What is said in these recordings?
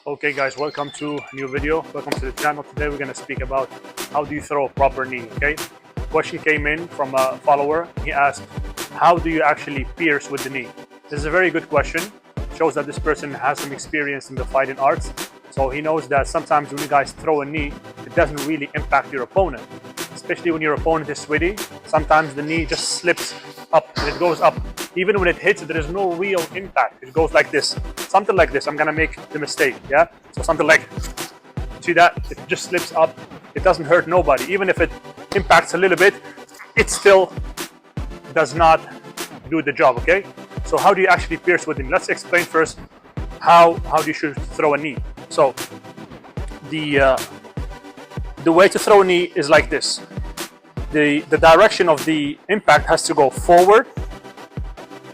Okay guys, welcome to a new video. Welcome to the channel. Today we're going to speak about how do you throw a proper knee, okay? Question came in from a follower. He asked, how do you actually pierce with the knee? This is a very good question. It shows that this person has some experience in the fighting arts. So he knows that sometimes when you guys throw a knee, it doesn't really impact your opponent. Especially when your opponent is sweaty, sometimes the knee just slips up and it goes up. Even when it hits, there is no real impact. It goes like this, something like this. I'm gonna make the mistake, yeah? So something like, see that? It just slips up. It doesn't hurt nobody. Even if it impacts a little bit, it still does not do the job, okay? So how do you actually pierce with it? Let's explain first how you should throw a knee. So the way to throw a knee is like this. The direction of the impact has to go forward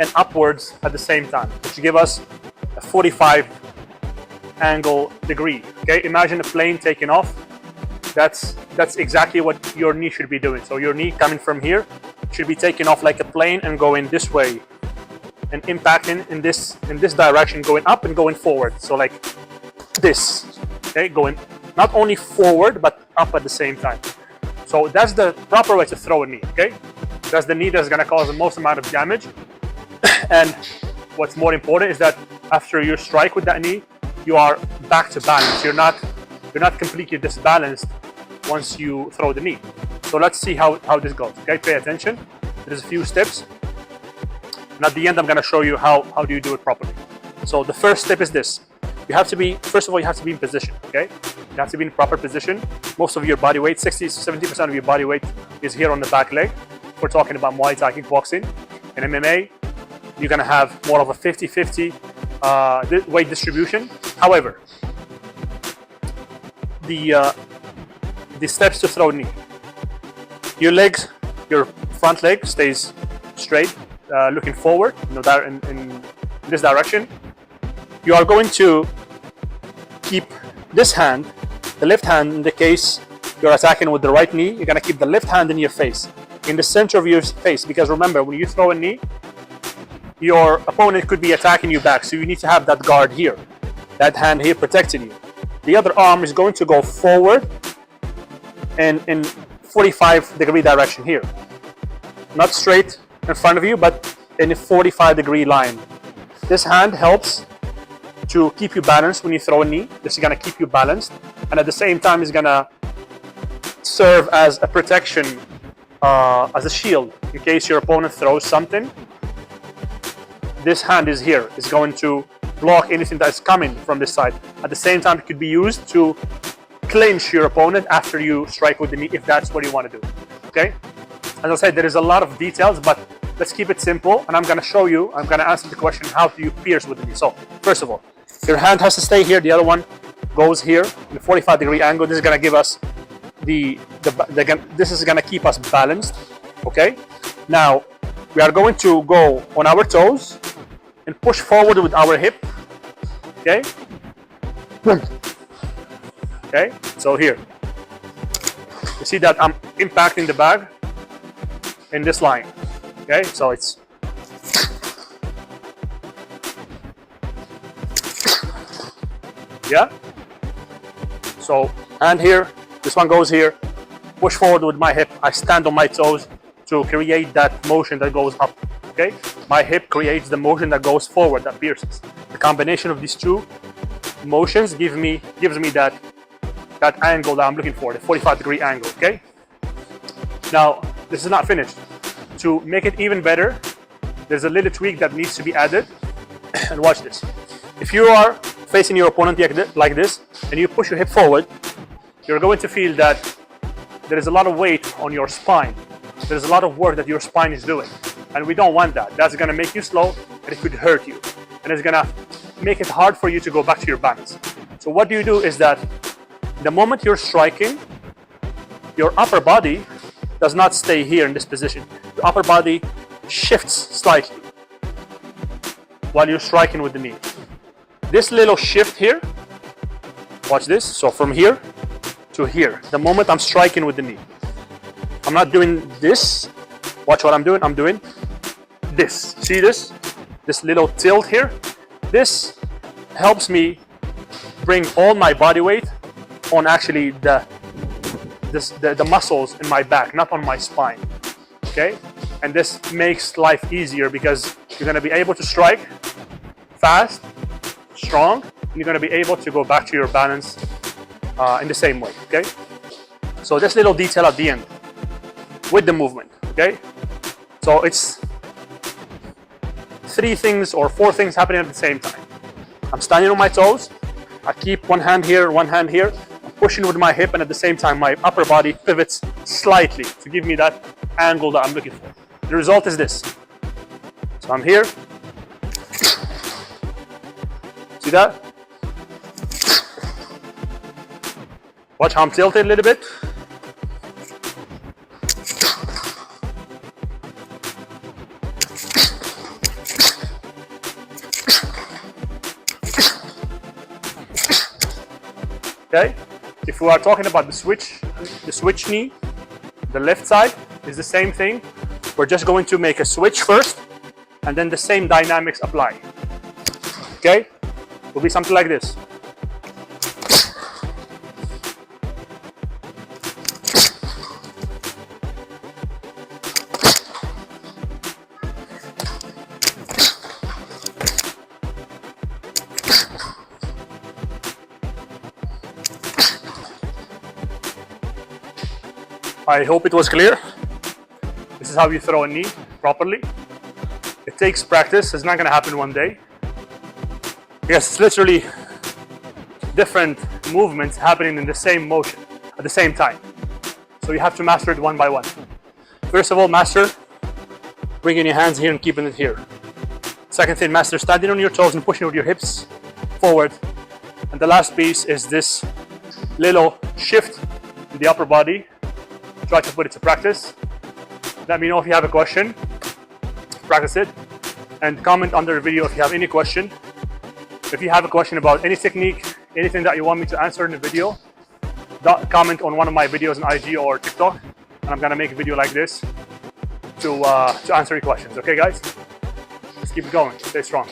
and upwards at the same time, which give us a 45 angle degree. Okay, imagine a plane taking off. That's exactly what your knee should be doing. So your knee coming from here should be taking off like a plane and going this way and impacting in this direction, going up and going forward. So like this, okay, going not only forward but up at the same time. So that's the proper way to throw a knee, okay? That's the knee that's gonna cause the most amount of damage. And what's more important is that after you strike with that knee, you are back to balance. You're not completely disbalanced once you throw the knee. So let's see how this goes, okay? Pay attention. There's a few steps. And at the end, I'm gonna show you how do you do it properly. So the first step is this. You have to be, first of all, you have to be in position, okay? You have to be in proper position. Most of your body weight, 60 to 70% of your body weight is here on the back leg. We're talking about Muay Thai kickboxing. In MMA, you're gonna have more of a 50-50 weight distribution. However, the steps to throw knee. Your legs, your front leg stays straight, looking forward, in this direction. You are going to keep this hand, the left hand in the case you're attacking with the right knee, you're gonna keep the left hand in your face, in the center of your face, because remember, when you throw a knee, your opponent could be attacking you back, so you need to have that guard here, that hand here protecting you. The other arm is going to go forward and in 45-degree direction here. Not straight in front of you, but in a 45-degree line. This hand helps to keep you balanced when you throw a knee. This is gonna keep you balanced, and at the same time is gonna serve as a protection, as a shield in case your opponent throws something. This hand is here, is going to block anything that's coming from this side. At the same time, it could be used to clinch your opponent after you strike with the knee, if that's what you want to do, okay? As I said, there is a lot of details, but let's keep it simple, and I'm gonna show you, I'm gonna answer the question, how do you pierce with the knee? So, first of all, your hand has to stay here, the other one goes here, in a 45-degree angle. This is gonna give us this is gonna keep us balanced, okay? Now, we are going to go on our toes and push forward with our hip, okay? Okay, so here, you see that I'm impacting the bag in this line, okay? So it's, yeah? So, and here, this one goes here, push forward with my hip, I stand on my toes to create that motion that goes up, okay? My hip creates the motion that goes forward, that pierces. The combination of these two motions gives me that angle that I'm looking for, the 45-degree angle, okay? Now, this is not finished. To make it even better, there's a little tweak that needs to be added, and watch this. If you are facing your opponent like this, and you push your hip forward, you're going to feel that there is a lot of weight on your spine. There's a lot of work that your spine is doing, and we don't want that. That's gonna make you slow, and it could hurt you, and it's gonna make it hard for you to go back to your balance. So what you do is that the moment you're striking, your upper body does not stay here in this position. The upper body shifts slightly while you're striking with the knee. This little shift here, watch this, so from here to here, the moment I'm striking with the knee. I'm not doing this, watch what I'm doing this, see this? This little tilt here, this helps me bring all my body weight on actually the muscles in my back, not on my spine. Okay, and this makes life easier because you're going to be able to strike fast, strong, and you're going to be able to go back to your balance in the same way. Okay, so this little detail at the end with the movement. Okay, so it's 3 things or 4 things happening at the same time. I'm standing on my toes, I keep one hand here, I'm pushing with my hip, and at the same time my upper body pivots slightly to give me that angle that I'm looking for. The result is this. So I'm here. See that? Watch how I'm tilted a little bit. Okay, if we are talking about the switch knee, the left side is the same thing. We're just going to make a switch first, and then the same dynamics apply. Okay, will be something like this. I hope it was clear. This is how you throw a knee properly. It takes practice. It's not going to happen one day. Yes, it's literally different movements happening in the same motion at the same time. So you have to master it one by one. First of all, master bringing your hands here and keeping it here. Second thing, master standing on your toes and pushing with your hips forward. And the last piece is this little shift in the upper body. Try to put it to practice. Let me know if you have a question. Practice it. And comment under the video if you have any question. If you have a question about any technique, anything that you want me to answer in the video, comment on one of my videos on IG or TikTok. And I'm going to make a video like this to answer your questions. Okay, guys? Let's keep it going. Stay strong.